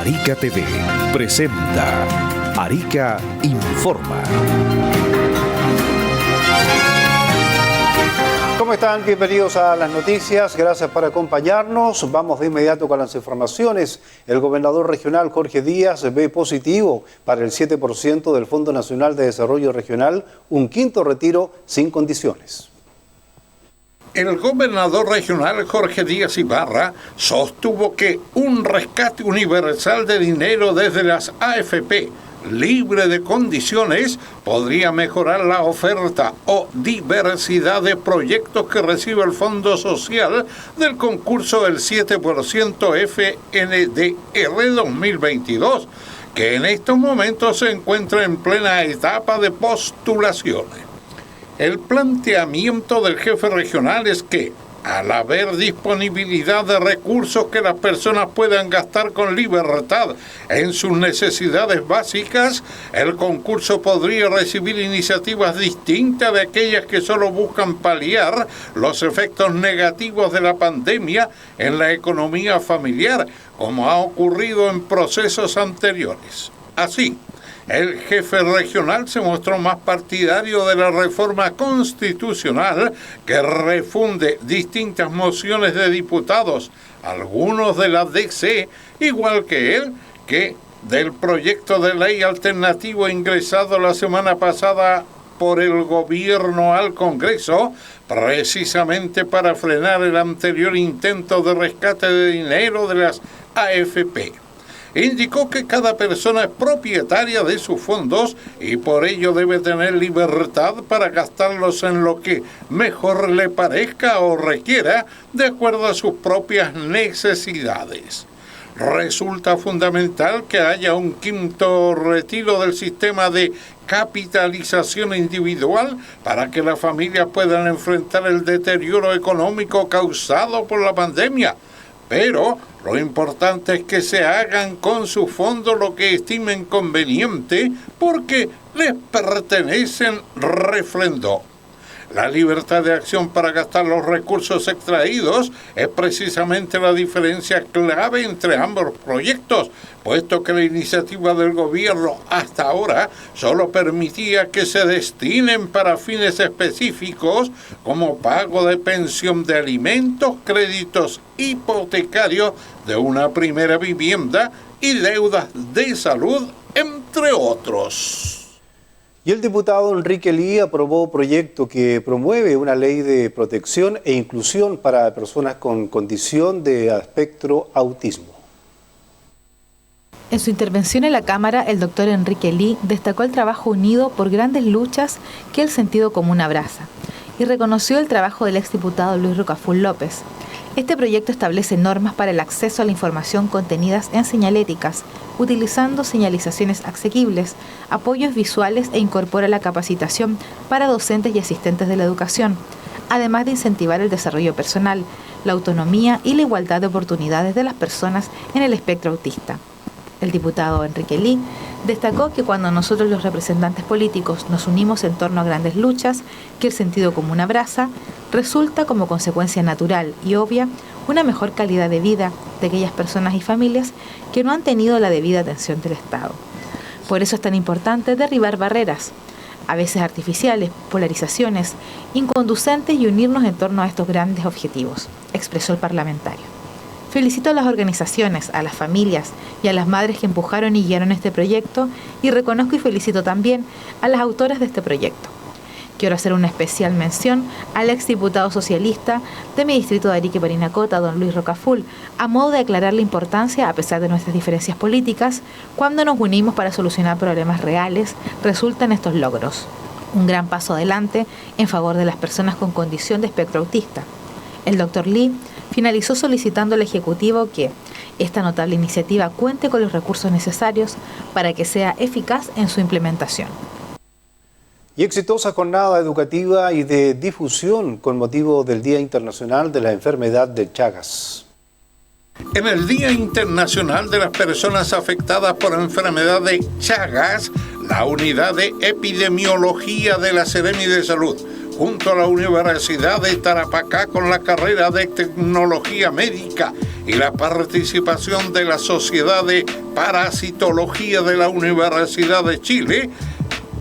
Arica TV presenta Arica Informa. ¿Cómo están? Bienvenidos a las noticias. Gracias por acompañarnos. Vamos de inmediato con las informaciones. El gobernador regional Jorge Díaz ve positivo para el 7% del Fondo Nacional de Desarrollo Regional, un quinto retiro sin condiciones. El gobernador regional Jorge Díaz Ibarra sostuvo que un rescate universal de dinero desde las AFP, libre de condiciones, podría mejorar la oferta o diversidad de proyectos que recibe el Fondo Social del concurso del 7% FNDR 2022, que en estos momentos se encuentra en plena etapa de postulaciones. El planteamiento del jefe regional es que, al haber disponibilidad de recursos que las personas puedan gastar con libertad en sus necesidades básicas, el concurso podría recibir iniciativas distintas de aquellas que solo buscan paliar los efectos negativos de la pandemia en la economía familiar, como ha ocurrido en procesos anteriores. Así, el jefe regional se mostró más partidario de la reforma constitucional que refunde distintas mociones de diputados, algunos de la DC, igual que él, que del proyecto de ley alternativo ingresado la semana pasada por el gobierno al Congreso, precisamente para frenar el anterior intento de rescate de dinero de las AFP. Indicó que cada persona es propietaria de sus fondos y por ello debe tener libertad para gastarlos en lo que mejor le parezca o requiera de acuerdo a sus propias necesidades. Resulta fundamental que haya un quinto retiro del sistema de capitalización individual para que las familias puedan enfrentar el deterioro económico causado por la pandemia. Pero lo importante es que se hagan con sus fondos lo que estimen conveniente porque les pertenecen, refrendó. La libertad de acción para gastar los recursos extraídos es precisamente la diferencia clave entre ambos proyectos, puesto que la iniciativa del gobierno hasta ahora solo permitía que se destinen para fines específicos como pago de pensión de alimentos, créditos hipotecarios de una primera vivienda y deudas de salud, entre otros. Y el diputado Enrique Lee aprobó proyecto que promueve una ley de protección e inclusión para personas con condición de espectro autismo. En su intervención en la Cámara, el doctor Enrique Lee destacó el trabajo unido por grandes luchas que el sentido común abraza y reconoció el trabajo del exdiputado Luis Rocaful López. Este proyecto establece normas para el acceso a la información contenidas en señaléticas, utilizando señalizaciones asequibles, apoyos visuales e incorpora la capacitación para docentes y asistentes de la educación, además de incentivar el desarrollo personal, la autonomía y la igualdad de oportunidades de las personas en el espectro autista. El diputado Enrique Lee destacó que cuando nosotros los representantes políticos nos unimos en torno a grandes luchas que el sentido común abraza, resulta como consecuencia natural y obvia una mejor calidad de vida de aquellas personas y familias que no han tenido la debida atención del Estado. Por eso es tan importante derribar barreras, a veces artificiales, polarizaciones, inconducentes y unirnos en torno a estos grandes objetivos, expresó el parlamentario. Felicito a las organizaciones, a las familias y a las madres que empujaron y guiaron este proyecto y reconozco y felicito también a las autoras de este proyecto. Quiero hacer una especial mención al exdiputado socialista de mi distrito de Arica y Parinacota, don Luis Rocaful, a modo de aclarar la importancia, a pesar de nuestras diferencias políticas, cuando nos unimos para solucionar problemas reales, resultan estos logros. Un gran paso adelante en favor de las personas con condición de espectro autista. El doctor Lee finalizó solicitando al Ejecutivo que esta notable iniciativa cuente con los recursos necesarios para que sea eficaz en su implementación. Y exitosa jornada educativa y de difusión con motivo del Día Internacional de la Enfermedad de Chagas. En el Día Internacional de las Personas Afectadas por Enfermedad de Chagas, la Unidad de Epidemiología de la Seremi de Salud junto a la Universidad de Tarapacá con la carrera de Tecnología Médica y la participación de la Sociedad de Parasitología de la Universidad de Chile,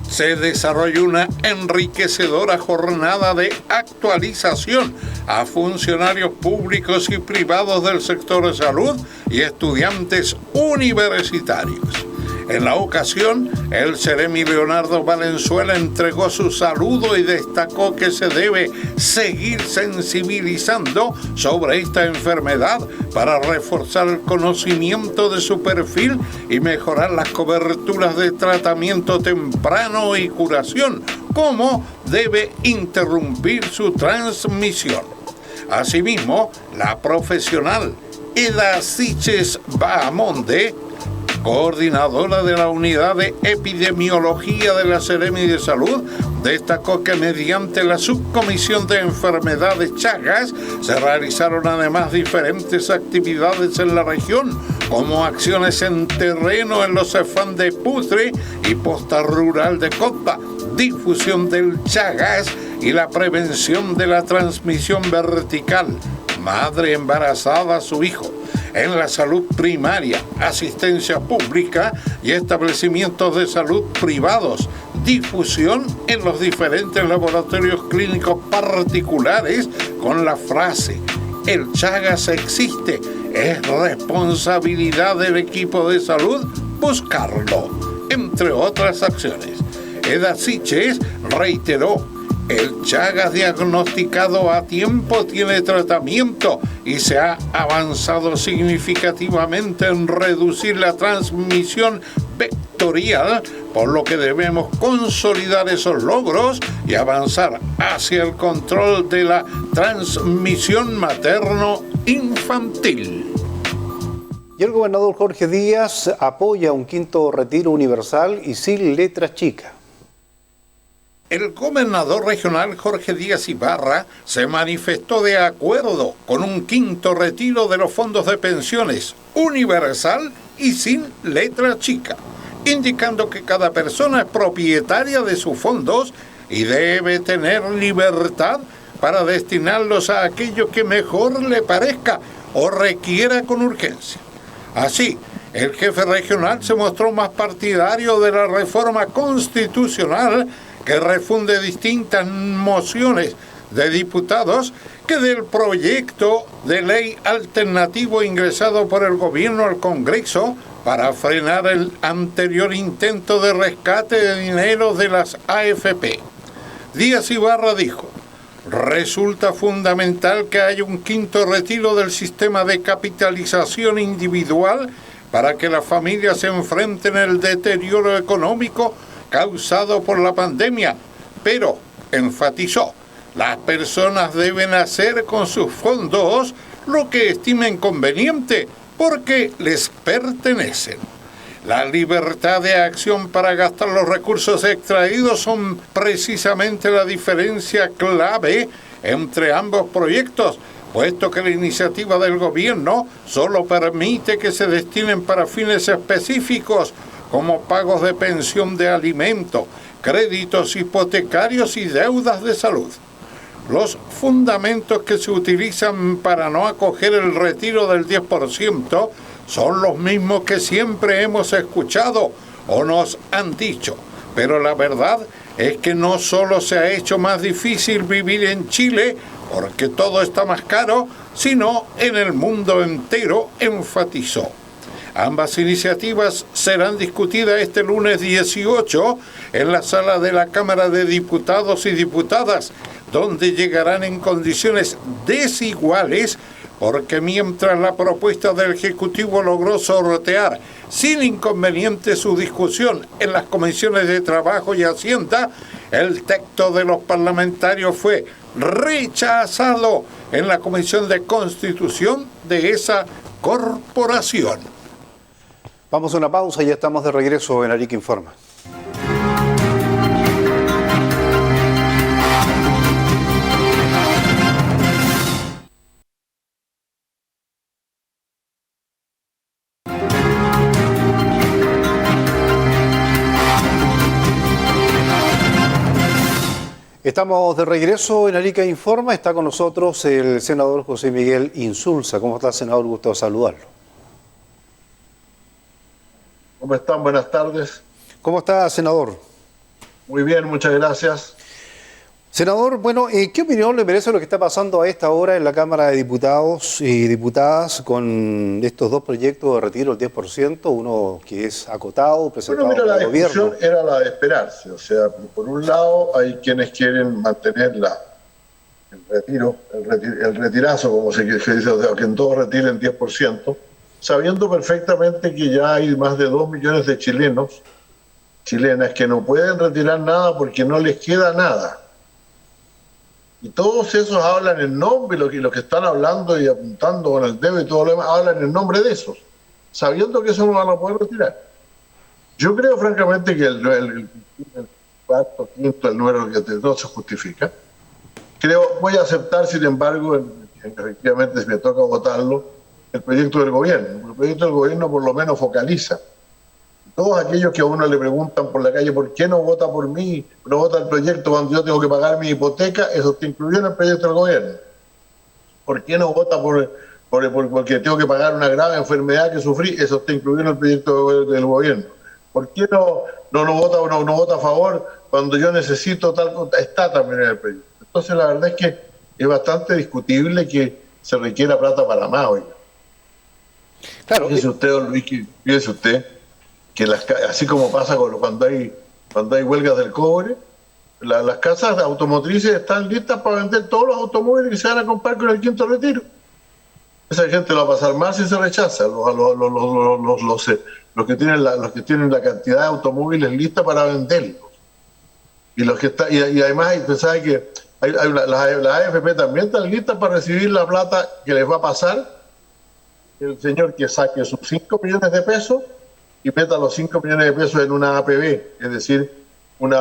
se desarrolló una enriquecedora jornada de actualización a funcionarios públicos y privados del sector de salud y estudiantes universitarios. En la ocasión, el Ceremi Leonardo Valenzuela entregó su saludo y destacó que se debe seguir sensibilizando sobre esta enfermedad para reforzar el conocimiento de su perfil y mejorar las coberturas de tratamiento temprano y curación, como debe interrumpir su transmisión. Asimismo, la profesional Eda Siches Bahamonde, coordinadora de la Unidad de Epidemiología de la Seremi de Salud, destacó que mediante la Subcomisión de Enfermedades Chagas se realizaron además diferentes actividades en la región, como acciones en terreno en los CEFAM de Putre y Posta Rural de Cotpa, difusión del Chagas y la prevención de la transmisión vertical, madre embarazada a su hijo, en la salud primaria, asistencia pública y establecimientos de salud privados, difusión en los diferentes laboratorios clínicos particulares con la frase "El Chagas existe, es responsabilidad del equipo de salud buscarlo", entre otras acciones. Eda Siches reiteró: el Chagas diagnosticado a tiempo tiene tratamiento y se ha avanzado significativamente en reducir la transmisión vectorial, por lo que debemos consolidar esos logros y avanzar hacia el control de la transmisión materno-infantil. Y el gobernador Jorge Díaz apoya un quinto retiro universal y sin letra chica. El gobernador regional Jorge Díaz Ibarra se manifestó de acuerdo con un quinto retiro de los fondos de pensiones universal y sin letra chica, indicando que cada persona es propietaria de sus fondos y debe tener libertad para destinarlos a aquello que mejor le parezca o requiera con urgencia. Así, el jefe regional se mostró más partidario de la reforma constitucional que refunde distintas mociones de diputados que del proyecto de ley alternativo ingresado por el gobierno al Congreso para frenar el anterior intento de rescate de dinero de las AFP. Díaz Ibarra dijo: resulta fundamental que haya un quinto retiro del sistema de capitalización individual para que las familias se enfrenten al deterioro económico causado por la pandemia, pero, enfatizó, las personas deben hacer con sus fondos lo que estimen conveniente porque les pertenecen. La libertad de acción para gastar los recursos extraídos son precisamente la diferencia clave entre ambos proyectos, puesto que la iniciativa del gobierno solo permite que se destinen para fines específicos como pagos de pensión de alimento, créditos hipotecarios y deudas de salud. Los fundamentos que se utilizan para no acoger el retiro del 10% son los mismos que siempre hemos escuchado o nos han dicho, pero la verdad es que no solo se ha hecho más difícil vivir en Chile porque todo está más caro, sino en el mundo entero, enfatizó. Ambas iniciativas serán discutidas este lunes 18 en la sala de la Cámara de Diputados y Diputadas, donde llegarán en condiciones desiguales, porque mientras la propuesta del Ejecutivo logró sortear sin inconveniente su discusión en las comisiones de Trabajo y Hacienda, el texto de los parlamentarios fue rechazado en la Comisión de Constitución de esa corporación. Vamos a una pausa y ya estamos de regreso en Arica Informa. Estamos de regreso en Arica Informa. Está con nosotros el senador José Miguel Insulza. ¿Cómo está, senador? Gusto de saludarlo. ¿Cómo están? Buenas tardes. ¿Cómo está, senador? Muy bien, muchas gracias. Senador, bueno, ¿qué opinión le merece lo que está pasando a esta hora en la Cámara de Diputados y Diputadas con estos dos proyectos de retiro del 10%? Uno que es acotado, presentado por el gobierno. La discusión era la de esperarse. O sea, por un lado hay quienes quieren mantener el retirazo, como se dice, o sea, que en todos retiren 10%, sabiendo perfectamente que ya hay más de 2 millones de chilenas que no pueden retirar nada porque no les queda nada. Y todos esos hablan en nombre, los que están hablando y apuntando con el dedo y todo lo demás, hablan en nombre de esos, sabiendo que eso no van a poder retirar. Yo creo francamente que el cuarto, quinto, el número que no se justifica. Voy a aceptar, sin embargo, efectivamente si me toca votarlo, el proyecto del gobierno. El proyecto del gobierno por lo menos focaliza. Todos aquellos que a uno le preguntan por la calle, ¿por qué no vota por mí? ¿No vota el proyecto cuando yo tengo que pagar mi hipoteca? Eso está incluido en el proyecto del gobierno. ¿Por qué no vota porque tengo que pagar una grave enfermedad que sufrí? Eso está incluido en el proyecto del gobierno. ¿Por qué no vota a favor cuando yo necesito tal cosa? Está también en el proyecto. Entonces la verdad es que es bastante discutible que se requiera plata para más hoy. Claro. Fíjese usted, don Luis, fíjese usted que así como pasa cuando hay huelgas del cobre, las casas automotrices están listas para vender todos los automóviles que se van a comprar con el quinto retiro. Esa gente lo va a pasar mal si se rechaza. Los que tienen la cantidad de automóviles lista para venderlos. Y además pensaba que las AFP también están listas para recibir la plata que les va a pasar el señor que saque sus 5 millones de pesos y meta los 5 millones de pesos en una APB, es decir, un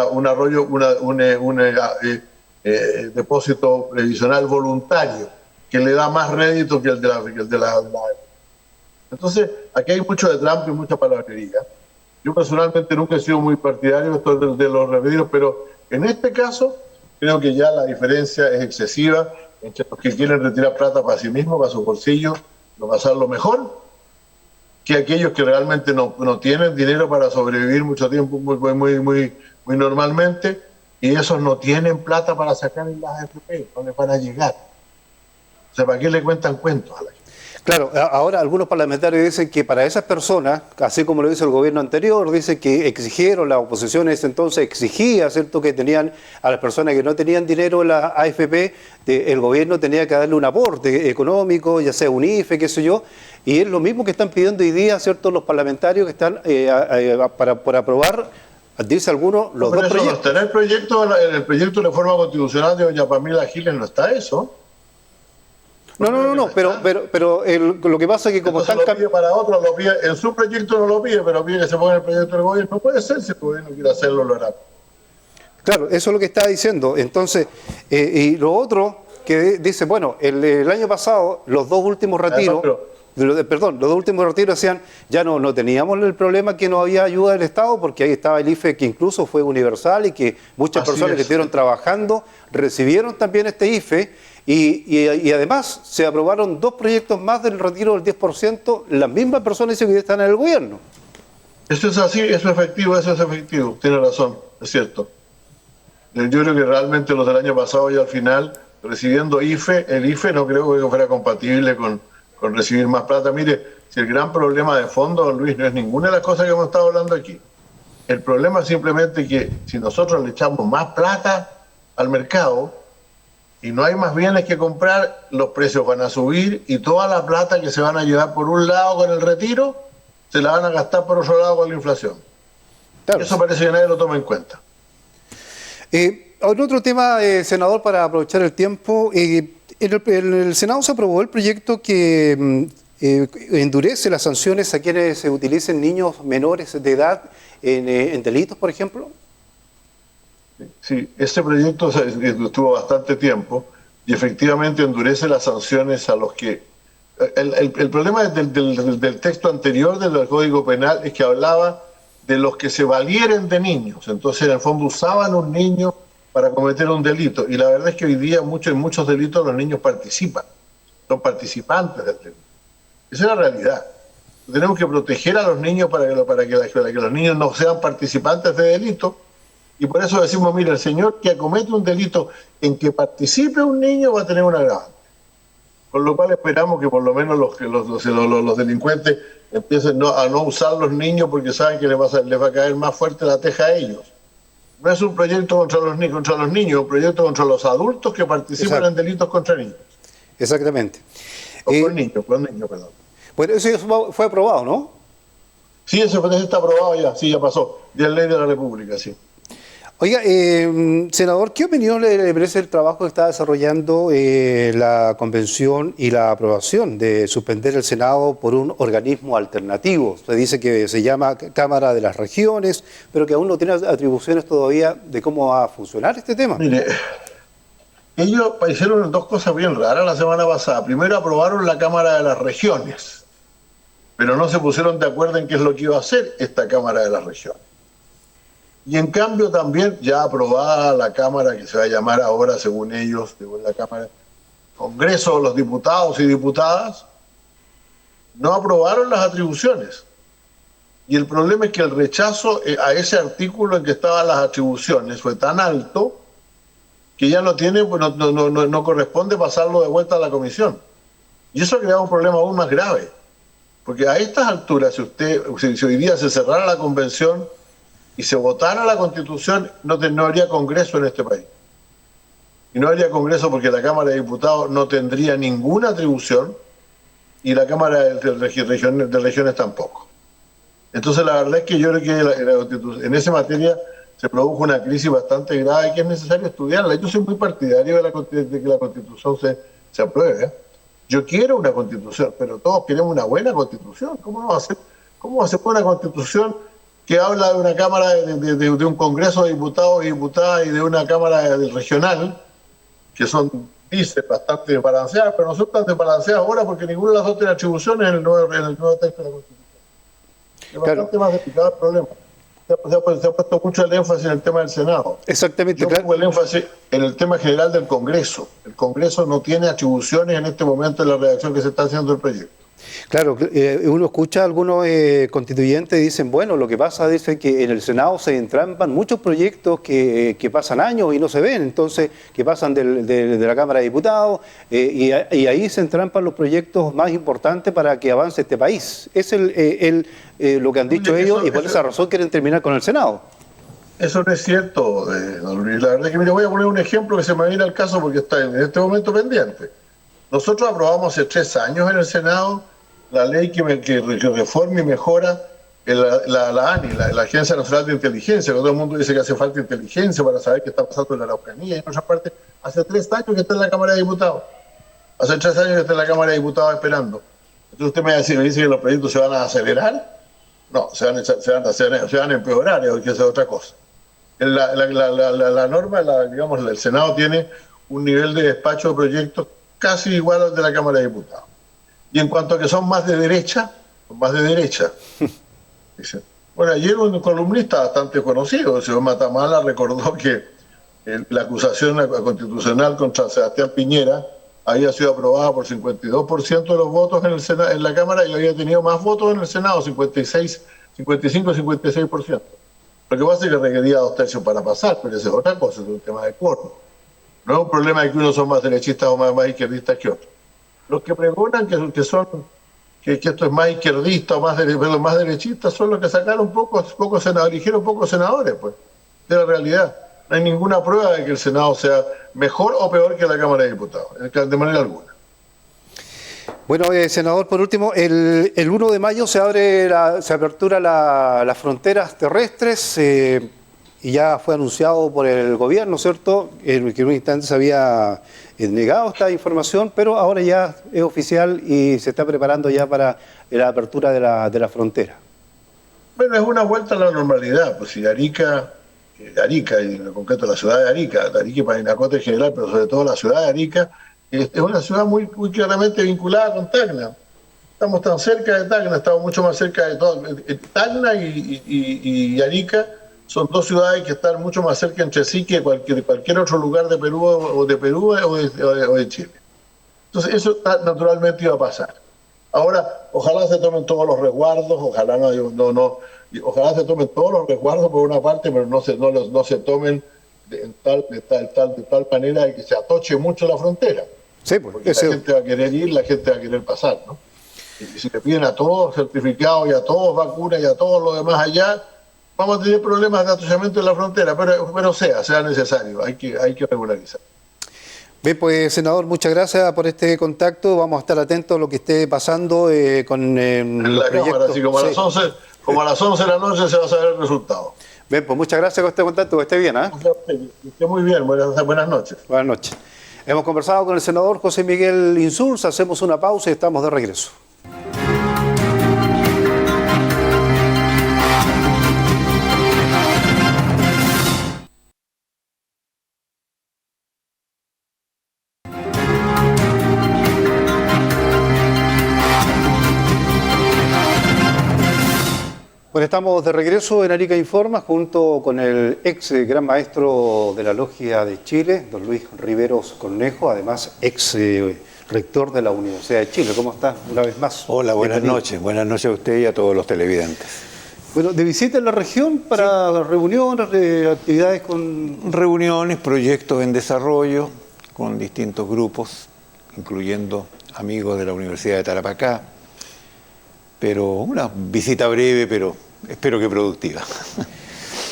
depósito previsional voluntario, que le da más rédito que el de la Entonces, aquí hay mucho de trampa y mucha palabrería. Yo personalmente nunca he sido muy partidario de los retiros, pero en este caso creo que ya la diferencia es excesiva entre los que quieren retirar plata para sí mismos, para su bolsillo, no pasarlo mejor, que aquellos que realmente no tienen dinero para sobrevivir mucho tiempo muy normalmente, y esos no tienen plata para sacar en las AFP, no les van a llegar. O sea, ¿para qué le cuentan cuentos a la gente? Claro, ahora algunos parlamentarios dicen que para esas personas, así como lo hizo el gobierno anterior, dicen que exigieron, la oposición en ese entonces exigía, ¿cierto?, que tenían a las personas que no tenían dinero en la AFP, el gobierno tenía que darle un aporte económico, ya sea un IFE, qué sé yo, y es lo mismo que están pidiendo hoy día, ¿cierto?, los parlamentarios que están por aprobar, dice algunos, los dos proyectos. No está en el proyecto de reforma constitucional de doña Pamela Giles, no está eso. No, pero lo que pasa es que como están cambiando para otros, lo pide, en su proyecto no lo pide, pero pide que se ponga en el proyecto del gobierno. No puede ser, si el gobierno quiere hacerlo, lo hará. Claro, eso es lo que está diciendo. Entonces, y lo otro que dice, bueno, el año pasado, los dos últimos retiros, los dos últimos retiros decían, ya no teníamos el problema que no había ayuda del Estado, porque ahí estaba el IFE, que incluso fue universal y que muchas personas que estuvieron trabajando recibieron también este IFE. Y además se aprobaron 2 proyectos más del retiro del 10%, las mismas personas que están en el gobierno. Eso es así, eso es efectivo, tiene razón, es cierto. Yo creo que realmente los del año pasado y al final, recibiendo IFE, el IFE no creo que fuera compatible con recibir más plata. Mire, si el gran problema de fondo, don Luis, no es ninguna de las cosas que hemos estado hablando aquí. El problema es simplemente que si nosotros le echamos más plata al mercado, y no hay más bienes que comprar, los precios van a subir y toda la plata que se van a llevar por un lado con el retiro, se la van a gastar por otro lado con la inflación. Claro. Eso parece que nadie lo toma en cuenta. Otro tema, senador, para aprovechar el tiempo, en el Senado se aprobó el proyecto que endurece las sanciones a quienes utilicen niños menores de edad en delitos, por ejemplo. Sí, este proyecto estuvo bastante tiempo y efectivamente endurece las sanciones a los que... El problema del texto anterior del Código Penal es que hablaba de los que se valieren de niños. Entonces, en el fondo, usaban un niño para cometer un delito. Y la verdad es que hoy día en muchos delitos los niños participan, son participantes del delito. Esa es la realidad. Tenemos que proteger a los niños para que los niños no sean participantes de delitos. Y por eso decimos, mira, el señor que acomete un delito en que participe un niño va a tener un agravante. Con lo cual esperamos que por lo menos los delincuentes empiecen a no usar los niños porque saben que les va a caer más fuerte la teja a ellos. No es un proyecto contra los niños, es un proyecto contra los adultos que participan en delitos contra niños. Exactamente. O con niños, perdón. Bueno, eso fue aprobado, ¿no? Sí, eso está aprobado ya, sí, ya pasó. Ya es ley de la República, sí. Oiga, senador, ¿qué opinión le merece el trabajo que está desarrollando la convención y la aprobación de suspender el Senado por un organismo alternativo? Se dice que se llama Cámara de las Regiones, pero que aún no tiene atribuciones todavía de cómo va a funcionar este tema. Mire, ellos hicieron dos cosas bien raras la semana pasada. Primero aprobaron la Cámara de las Regiones, pero no se pusieron de acuerdo en qué es lo que iba a hacer esta Cámara de las Regiones. Y en cambio también ya aprobada la Cámara, que se va a llamar ahora, según ellos, según la Cámara, Congreso de los Diputados y Diputadas, no aprobaron las atribuciones. Y el problema es que el rechazo a ese artículo en que estaban las atribuciones fue tan alto que ya no corresponde pasarlo de vuelta a la comisión. Y eso ha creado un problema aún más grave. Porque a estas alturas, si hoy día se cerrara la convención y se votara la Constitución, no habría Congreso en este país. Y no habría Congreso porque la Cámara de Diputados no tendría ninguna atribución y la Cámara de Regiones tampoco. Entonces la verdad es que yo creo que en esa materia se produjo una crisis bastante grave y que es necesario estudiarla. Yo soy muy partidario de que la Constitución se apruebe. Yo quiero una Constitución, pero todos queremos una buena Constitución. ¿Cómo va a ser una Constitución que habla de una Cámara, de un Congreso de Diputados y Diputadas y de una Cámara regional, que son, dice, bastante balanceadas, pero no son tan desbalanceadas ahora porque ninguna de las dos tiene atribuciones en el nuevo texto de la Constitución? Es bastante más delicado el problema. Se ha puesto mucho el énfasis en el tema del Senado. Exactamente. Yo pongo el énfasis en el tema general del Congreso. El Congreso no tiene atribuciones en este momento en la redacción que se está haciendo del proyecto. Claro, uno escucha a algunos constituyentes y dicen, bueno, lo que pasa es que en el Senado se entrampan muchos proyectos que pasan años y no se ven, entonces que pasan de la Cámara de Diputados y ahí se entrampan los proyectos más importantes para que avance este país. Es lo que han dicho ellos y por esa razón quieren terminar con el Senado. Eso no es cierto, don Luis. La verdad es que, mire, voy a poner un ejemplo que se me viene al caso porque está en este momento pendiente. Nosotros aprobamos hace 3 años en el Senado la ley que reforma y mejora la ANI, la Agencia Nacional de Inteligencia, que todo el mundo dice que hace falta inteligencia para saber qué está pasando en la Araucanía y en otras partes. Hace 3 años que está en la Cámara de Diputados. Hace 3 años que está en la Cámara de Diputados esperando. Entonces usted me dice que los proyectos se van a acelerar. No, se van a empeorar, que es otra cosa. La norma, digamos, el Senado tiene un nivel de despacho de proyectos casi igual al de la Cámara de Diputados. Y en cuanto a que son más de derecha. Dice. Bueno, ayer un columnista bastante conocido, el señor Matamala, recordó que la acusación constitucional contra Sebastián Piñera había sido aprobada por 52% de los votos en la Cámara y había tenido más votos en el Senado, 55-56%. Lo que pasa es que requería 2/3 para pasar, pero eso es otra cosa, es un tema de quórum. No es un problema de que unos son más derechistas o más izquierdistas que otros. Los que pregonan que esto es más izquierdista o más derechista son los que sacaron pocos senadores, eligieron pocos senadores, pues, de la realidad. No hay ninguna prueba de que el Senado sea mejor o peor que la Cámara de Diputados, de manera alguna. Bueno, senador, por último, el 1 de mayo se apertura las fronteras terrestres y ya fue anunciado por el gobierno, ¿cierto? Que en un instante se había negado esta información, pero ahora ya es oficial y se está preparando ya para la apertura de la frontera. Bueno, es una vuelta a la normalidad, pues si Arica y en concreto la ciudad de Arica y Parinacota en general, pero sobre todo la ciudad de Arica, es una ciudad muy claramente vinculada con Tacna. Estamos tan cerca de Tacna, estamos mucho más cerca de todo. Tacna y Arica son dos ciudades que están mucho más cerca entre sí que cualquier otro lugar de Perú o de Chile. Entonces eso naturalmente iba a pasar. Ahora, ojalá se tomen todos los resguardos, ojalá ojalá se tomen todos los resguardos por una parte, pero no se tomen de tal manera de que se atoche mucho la frontera. Sí, porque la gente va a querer ir, la gente va a querer pasar, ¿no? Y si le piden a todos certificados y a todos vacunas y a todos los demás allá, vamos a tener problemas de atochamiento en la frontera, pero sea necesario, hay que regularizar. Bien, pues, senador, muchas gracias por este contacto. Vamos a estar atentos a lo que esté pasando con en los la proyectos. Cámara, así como a las 11 de la noche se va a saber el resultado. Bien, pues muchas gracias por este contacto. Que esté bien, ¿eh? Que esté muy bien, buenas noches. Buenas noches. Hemos conversado con el senador José Miguel Insulza. Hacemos una pausa y estamos de regreso. Bueno, estamos de regreso en Arica Informa junto con el ex gran maestro de la Logia de Chile, don Luis Riveros Cornejo, además ex rector de la Universidad de Chile. ¿Cómo está una vez más? Hola, buenas noches. Buenas noches a usted y a todos los televidentes. Bueno, de visita en la región para reuniones, actividades con... Reuniones, proyectos en desarrollo con distintos grupos, incluyendo amigos de la Universidad de Tarapacá. Pero una visita breve, pero espero que productiva.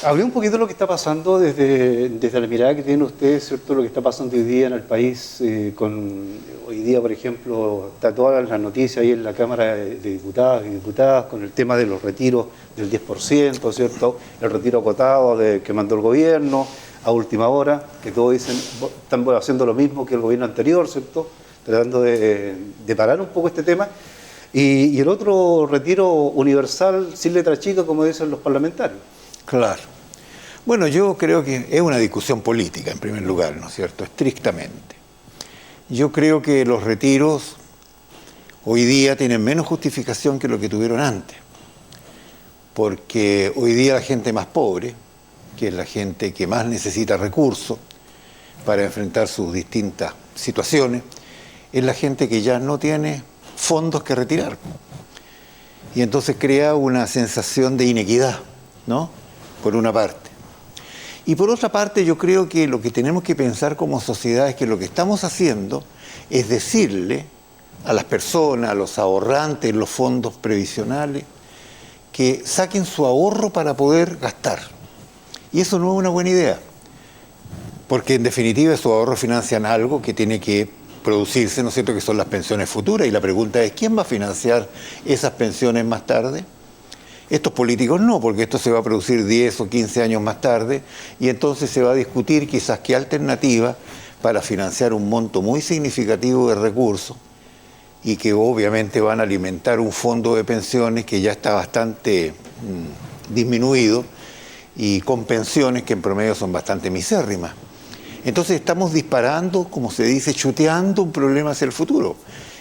Hablé un poquito de lo que está pasando desde la mirada que tiene usted, ¿cierto? Lo que está pasando hoy día en el país, hoy día, por ejemplo, está todas las noticias ahí en la Cámara de Diputados y Diputadas con el tema de los retiros del 10%, ¿cierto? El retiro acotado que mandó el gobierno a última hora, que todos dicen, están haciendo lo mismo que el gobierno anterior, ¿cierto? Tratando de parar un poco este tema. Y el otro retiro universal sin letra chica, como dicen los parlamentarios. Claro. Bueno, yo creo que es una discusión política, en primer lugar, ¿no es cierto? Estrictamente. Yo creo que los retiros hoy día tienen menos justificación que lo que tuvieron antes. Porque hoy día la gente más pobre, que es la gente que más necesita recursos para enfrentar sus distintas situaciones, es la gente que ya no tiene fondos que retirar. Y entonces crea una sensación de inequidad, ¿no? Por una parte. Y por otra parte, yo creo que lo que tenemos que pensar como sociedad es que lo que estamos haciendo es decirle a las personas, a los ahorrantes, los fondos previsionales, que saquen su ahorro para poder gastar. Y eso no es una buena idea, porque en definitiva esos ahorros financian algo que tiene que producirse, ¿no es cierto?, que son las pensiones futuras. Y la pregunta es, ¿quién va a financiar esas pensiones más tarde? Estos políticos no, porque esto se va a producir 10 o 15 años más tarde, y entonces se va a discutir quizás qué alternativa para financiar un monto muy significativo de recursos y que obviamente van a alimentar un fondo de pensiones que ya está bastante disminuido y con pensiones que en promedio son bastante misérrimas. Entonces estamos disparando, como se dice, chuteando un problema hacia el futuro.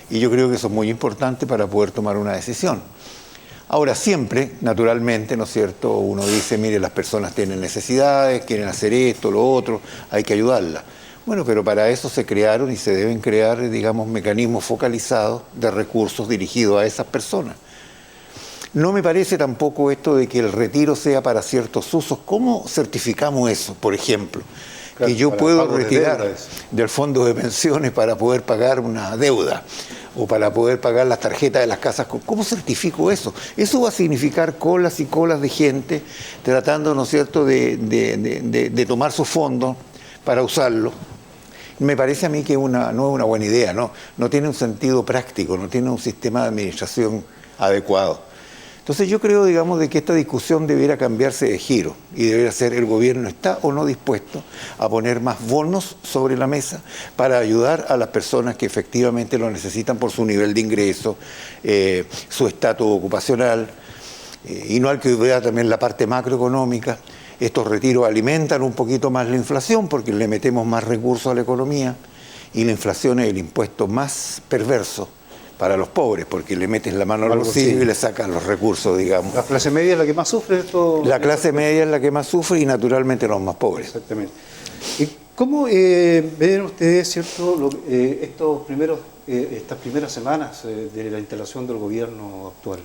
Y yo creo que eso es muy importante para poder tomar una decisión. Ahora, siempre, naturalmente, ¿no es cierto?, uno dice, mire, las personas tienen necesidades, quieren hacer esto, lo otro, hay que ayudarlas. Bueno, pero para eso se crearon y se deben crear, digamos, mecanismos focalizados de recursos dirigidos a esas personas. No me parece tampoco esto de que el retiro sea para ciertos usos. ¿Cómo certificamos eso, por ejemplo? Que yo puedo retirar del fondo de pensiones para poder pagar una deuda o para poder pagar las tarjetas de las casas. ¿Cómo certifico eso? Eso va a significar colas y colas de gente tratando, ¿no es cierto?, de tomar sus fondos para usarlo. Me parece a mí que no es una buena idea, no tiene un sentido práctico, no tiene un sistema de administración adecuado. Entonces yo creo, digamos, de que esta discusión debiera cambiarse de giro y debiera ser el gobierno está o no dispuesto a poner más bonos sobre la mesa para ayudar a las personas que efectivamente lo necesitan por su nivel de ingreso, su estatus ocupacional, y no hay que olvidar también la parte macroeconómica. Estos retiros alimentan un poquito más la inflación porque le metemos más recursos a la economía y la inflación es el impuesto más perverso para los pobres, porque le metes la mano al bolsillo y le sacas los recursos, digamos. ¿La clase media es la que más sufre esto? La clase media es la que más sufre y naturalmente los más pobres. Exactamente. ¿Y cómo ven ustedes, cierto, estas primeras semanas de la instalación del gobierno actual?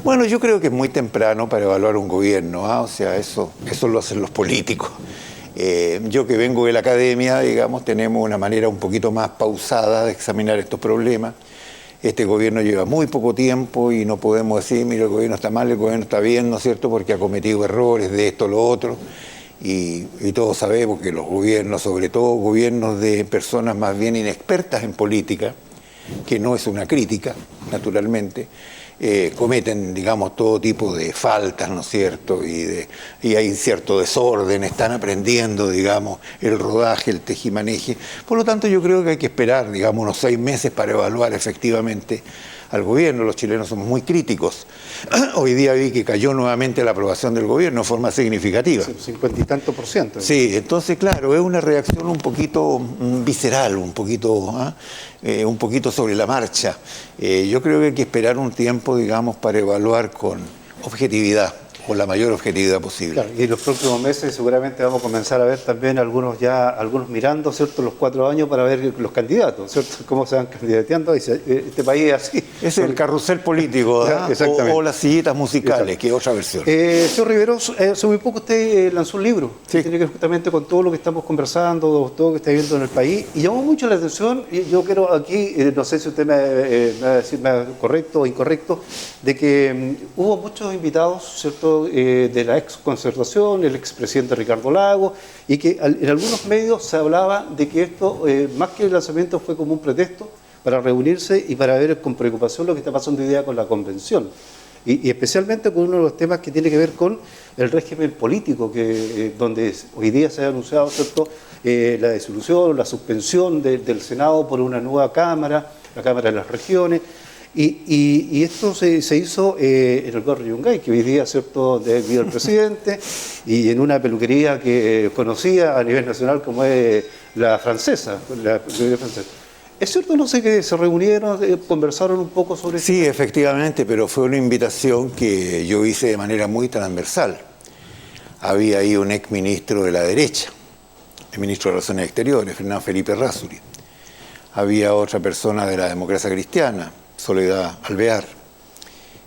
Bueno, yo creo que es muy temprano para evaluar un gobierno, ¿ah? O sea, eso lo hacen los políticos. Yo que vengo de la academia, digamos, tenemos una manera un poquito más pausada de examinar estos problemas. Este gobierno lleva muy poco tiempo y no podemos decir, mira, el gobierno está mal, el gobierno está bien, ¿no es cierto?, porque ha cometido errores de esto o lo otro. Y todos sabemos que los gobiernos, sobre todo gobiernos de personas más bien inexpertas en política, que no es una crítica, naturalmente, cometen, digamos, todo tipo de faltas, ¿no es cierto?, y hay cierto desorden, están aprendiendo, digamos, el rodaje, el tejimaneje. Por lo tanto, yo creo que hay que esperar, digamos, unos 6 meses para evaluar efectivamente al gobierno. Los chilenos somos muy críticos. Hoy día vi que cayó nuevamente la aprobación del gobierno de forma significativa. 50 y tanto por ciento. Sí, entonces, claro, es una reacción un poquito visceral, un poquito sobre la marcha. Yo creo que hay que esperar un tiempo, digamos, para evaluar con objetividad, con la mayor objetividad posible. Claro, y en los próximos meses seguramente vamos a comenzar a ver también algunos mirando, ¿cierto?, los 4 años para ver los candidatos, ¿cierto?, cómo se van candidateando. Este país es así. Es el carrusel político, ¿verdad? O las sillitas musicales, exacto, que es otra versión. Señor Riveros, hace muy poco usted lanzó un libro, sí, que tiene que ver justamente con todo lo que estamos conversando, todo lo que está viendo en el país, y llamó mucho la atención, y yo quiero aquí, no sé si usted me va a decir correcto o incorrecto, de que hubo muchos invitados, ¿cierto?, de la ex Concertación, el expresidente Ricardo Lagos, y que en algunos medios se hablaba de que esto, más que el lanzamiento, fue como un pretexto para reunirse y para ver con preocupación lo que está pasando hoy día con la convención. Y especialmente con uno de los temas que tiene que ver con el régimen político, donde hoy día se ha anunciado, ¿cierto?, la disolución, la suspensión del Senado por una nueva Cámara, la Cámara de las Regiones. Y esto se hizo en el barrio Yungay, que hoy día, ¿cierto?, vive el presidente, y en una peluquería que conocía a nivel nacional como es la francesa, la peluquería francesa. ¿Es cierto, no sé, que se reunieron, conversaron un poco sobre eso? Sí, efectivamente, pero fue una invitación que yo hice de manera muy transversal. Había ahí un exministro de la derecha, el ministro de Relaciones Exteriores, Fernando Felipe Errázuriz. Había otra persona de la democracia cristiana, Soledad Alvear,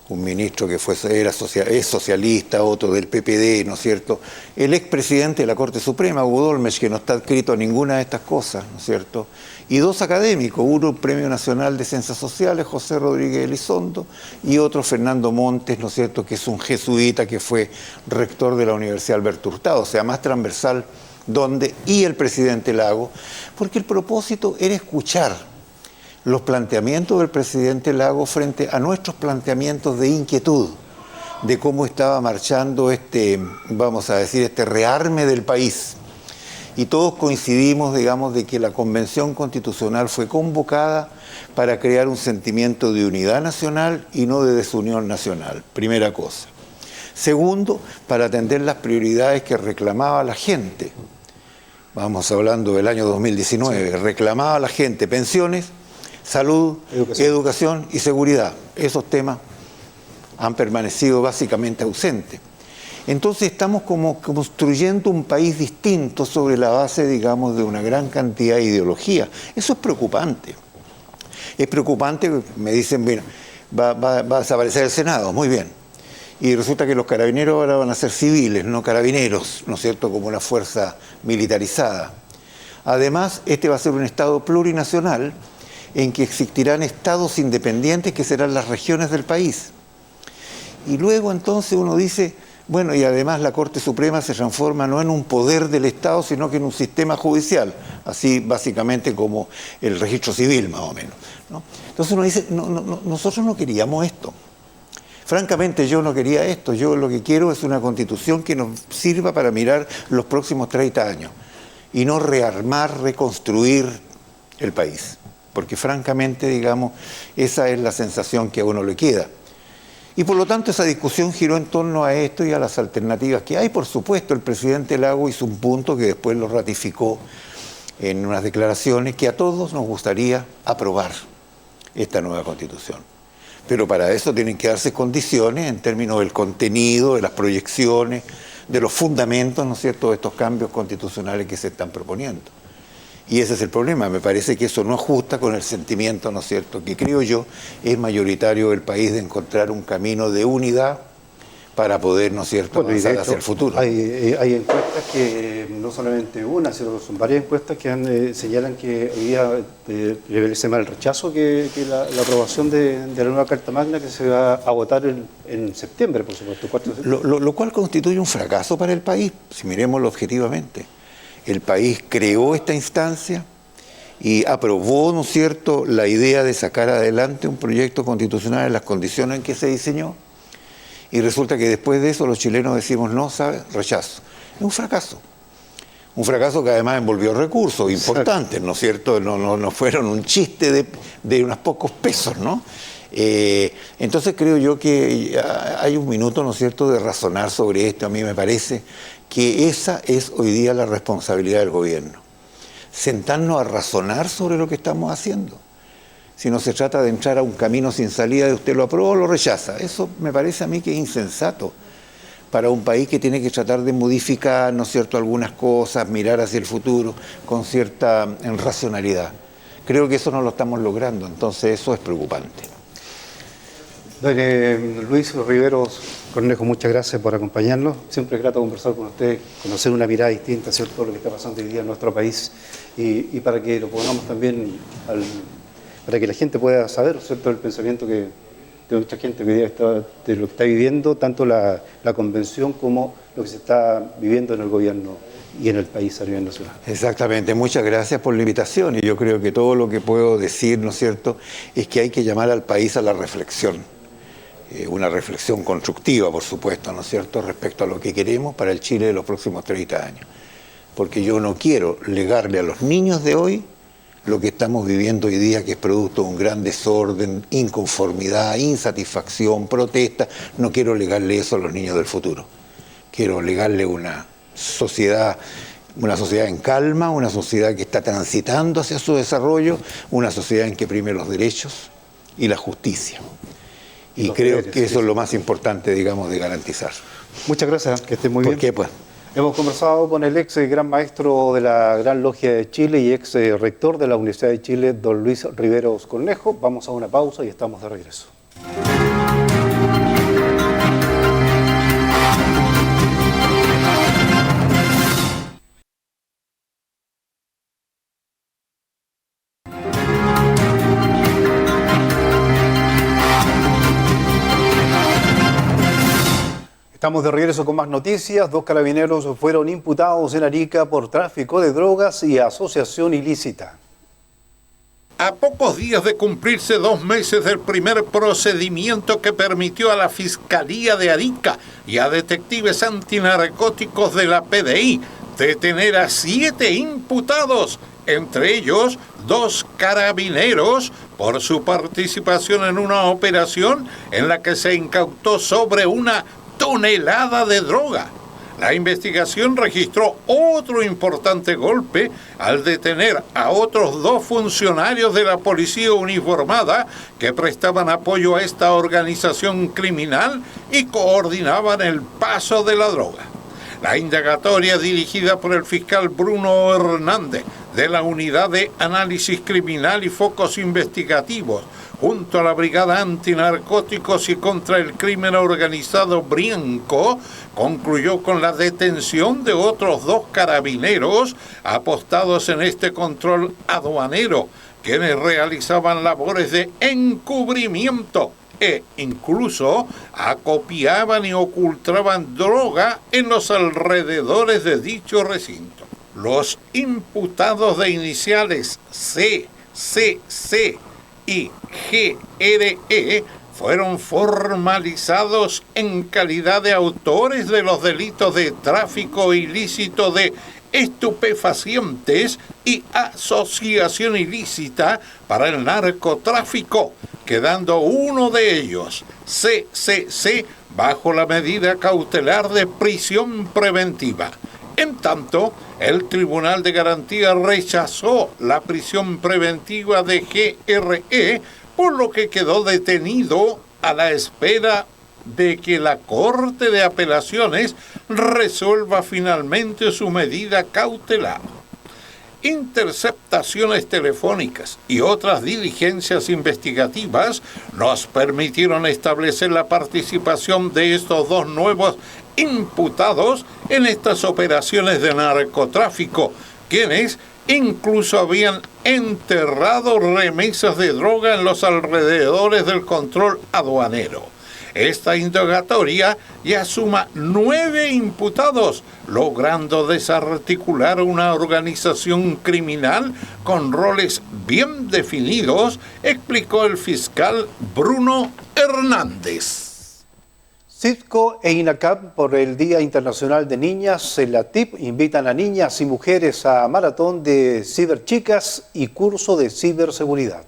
un ministro que es socialista, otro del PPD, ¿no es cierto? El expresidente de la Corte Suprema, Hugo Dolmech, que no está adscrito a ninguna de estas cosas, ¿no es cierto? Y 2 académicos, uno Premio Nacional de Ciencias Sociales, José Rodríguez Elizondo, y otro Fernando Montes, ¿no es cierto?, que es un jesuita que fue rector de la Universidad Alberto Hurtado, o sea, más transversal, y el presidente Lagos, porque el propósito era escuchar los planteamientos del presidente Lagos frente a nuestros planteamientos de inquietud, de cómo estaba marchando este rearme del país. Y todos coincidimos, digamos, de que la Convención Constitucional fue convocada para crear un sentimiento de unidad nacional y no de desunión nacional, primera cosa. Segundo, para atender las prioridades que reclamaba la gente. Vamos hablando del año 2019, reclamaba la gente pensiones, salud, educación y seguridad. Esos temas han permanecido básicamente ausentes. Entonces estamos como construyendo un país distinto sobre la base, digamos, de una gran cantidad de ideología. Eso es preocupante. Es preocupante, me dicen, mira, va a desaparecer el Senado, muy bien. Y resulta que los carabineros ahora van a ser civiles, no carabineros, ¿no es cierto?, como una fuerza militarizada. Además, este va a ser un Estado plurinacional en que existirán estados independientes que serán las regiones del país. Y luego entonces uno dice, bueno, y además la Corte Suprema se transforma no en un poder del Estado, sino que en un sistema judicial, así básicamente como el registro civil, más o menos, ¿no? Entonces uno dice, nosotros no queríamos esto. Francamente, yo no quería esto. Yo lo que quiero es una constitución que nos sirva para mirar los próximos 30 años y no rearmar, reconstruir el país. Porque francamente, digamos, esa es la sensación que a uno le queda. Y por lo tanto esa discusión giró en torno a esto y a las alternativas que hay. Por supuesto, el presidente Lagos hizo un punto que después lo ratificó en unas declaraciones que a todos nos gustaría aprobar. esta nueva Constitución. Pero para eso tienen que darse condiciones en términos del contenido, de las proyecciones, de los fundamentos, ¿no es cierto?, de estos cambios constitucionales que se están proponiendo. Y ese es el problema. Me parece que eso no ajusta con el sentimiento, ¿no es cierto?, que creo yo es mayoritario del país, de encontrar un camino de unidad para poder, ¿no es cierto?, avanzar hacia el futuro. Hay encuestas que, no solamente una, sino que son varias encuestas que señalan que hoy día prevalece más el rechazo que la aprobación de la nueva Carta Magna, que se va a votar en septiembre, por supuesto. 4 de septiembre. Lo cual constituye un fracaso para el país, si miremoslo objetivamente. El país creó esta instancia y aprobó, ¿no es cierto?, la idea de sacar adelante un proyecto constitucional en las condiciones en que se diseñó. Y resulta que después de eso los chilenos decimos no, ¿sabes? Rechazo. Es un fracaso. Un fracaso que además envolvió recursos importantes, ¿no es cierto? No fueron un chiste de unos pocos pesos, ¿no? Entonces creo yo que hay un minuto, ¿no es cierto?, de razonar sobre esto. A mí me parece que esa es hoy día la responsabilidad del gobierno. Sentarnos a razonar sobre lo que estamos haciendo. Si no se trata de entrar a un camino sin salida, de usted lo aprueba o lo rechaza. Eso me parece a mí que es insensato para un país que tiene que tratar de modificar, ¿no es cierto?, algunas cosas, mirar hacia el futuro con cierta racionalidad. Creo que eso no lo estamos logrando, entonces eso es preocupante. Don Luis Riveros Cornejo, muchas gracias por acompañarnos. Siempre es grato conversar con usted, conocer una mirada distinta, ¿cierto?, lo que está pasando hoy día en nuestro país y para que lo pongamos también para que la gente pueda saber, ¿cierto?, el pensamiento de mucha gente que hoy día de lo que está viviendo, tanto la convención como lo que se está viviendo en el gobierno y en el país a nivel nacional. Exactamente, muchas gracias por la invitación y yo creo que todo lo que puedo decir, ¿no es cierto?, es que hay que llamar al país a la reflexión, una reflexión constructiva, por supuesto, ¿no es cierto?, respecto a lo que queremos para el Chile de los próximos 30 años, porque yo no quiero legarle a los niños de hoy lo que estamos viviendo hoy día, que es producto de un gran desorden, inconformidad, insatisfacción, protesta. No quiero legarle eso a los niños del futuro. Quiero legarle una sociedad en calma, una sociedad que está transitando hacia su desarrollo, una sociedad en que prime los derechos y la justicia. Y creo que eso es lo más importante, digamos, de garantizar. Muchas gracias, que esté muy bien. ¿Por qué, pues? Hemos conversado con el ex gran maestro de la Gran Logia de Chile y ex rector de la Universidad de Chile, don Luis Riveros Cornejo. Vamos a una pausa y estamos de regreso. Estamos de regreso con más noticias. 2 carabineros fueron imputados en Arica por tráfico de drogas y asociación ilícita. A pocos días de cumplirse 2 meses del primer procedimiento que permitió a la Fiscalía de Arica y a detectives antinarcóticos de la PDI detener a 7 imputados, entre ellos 2 carabineros, por su participación en una operación en la que se incautó sobre una tonelada de droga. La investigación registró otro importante golpe al detener a otros 2 funcionarios de la policía uniformada que prestaban apoyo a esta organización criminal y coordinaban el paso de la droga. La indagatoria, dirigida por el fiscal Bruno Hernández de la Unidad de Análisis Criminal y Focos Investigativos, junto a la Brigada Antinarcóticos y contra el Crimen Organizado Brienco, concluyó con la detención de otros 2 carabineros apostados en este control aduanero, quienes realizaban labores de encubrimiento e incluso acopiaban y ocultaban droga en los alrededores de dicho recinto. Los imputados de iniciales C, CC y GRE fueron formalizados en calidad de autores de los delitos de tráfico ilícito de estupefacientes y asociación ilícita para el narcotráfico, quedando uno de ellos, CCC, bajo la medida cautelar de prisión preventiva. En tanto, el Tribunal de Garantía rechazó la prisión preventiva de GRE por lo que quedó detenido a la espera de que la Corte de Apelaciones resuelva finalmente su medida cautelar. Interceptaciones telefónicas y otras diligencias investigativas nos permitieron establecer la participación de estos dos nuevos imputados en estas operaciones de narcotráfico, quienes incluso habían enterrado remesas de droga en los alrededores del control aduanero. Esta indagatoria ya suma 9 imputados, logrando desarticular una organización criminal con roles bien definidos, explicó el fiscal Bruno Hernández. Cisco e INACAP, por el Día Internacional de Niñas, CELATIP, invitan a niñas y mujeres a maratón de ciberchicas y curso de ciberseguridad.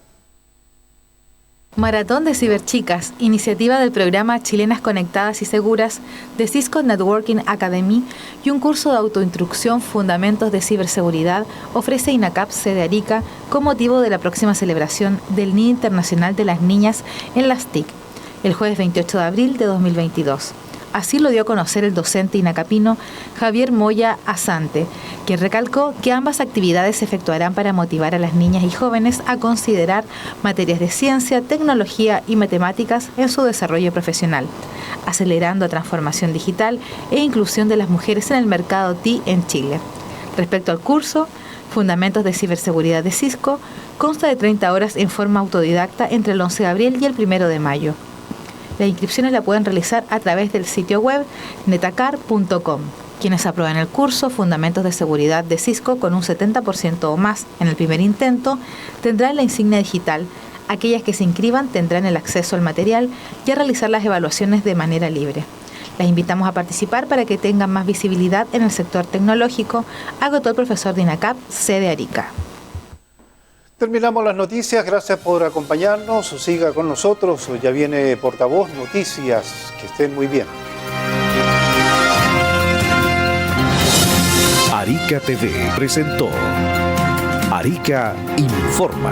Maratón de Ciberchicas, iniciativa del programa Chilenas Conectadas y Seguras de Cisco Networking Academy y un curso de autoinstrucción Fundamentos de Ciberseguridad, ofrece INACAP sede Arica con motivo de la próxima celebración del Día Internacional de las Niñas en las TIC, el jueves 28 de abril de 2022. Así lo dio a conocer el docente inacapino Javier Moya Asante, quien recalcó que ambas actividades se efectuarán para motivar a las niñas y jóvenes a considerar materias de ciencia, tecnología y matemáticas en su desarrollo profesional, acelerando la transformación digital e inclusión de las mujeres en el mercado TI en Chile. Respecto al curso, Fundamentos de Ciberseguridad de Cisco, consta de 30 horas en forma autodidacta entre el 11 de abril y el 1 de mayo. Las inscripciones la pueden realizar a través del sitio web netacar.com. Quienes aprueben el curso Fundamentos de Seguridad de Cisco con un 70% o más en el primer intento tendrán la insignia digital. Aquellas que se inscriban tendrán el acceso al material y a realizar las evaluaciones de manera libre. Las invitamos a participar para que tengan más visibilidad en el sector tecnológico, agotó el profesor de INACAP, sede Arica. Terminamos las noticias, gracias por acompañarnos, siga con nosotros, ya viene Portavoz Noticias, que estén muy bien. Arica TV presentó Arica Informa.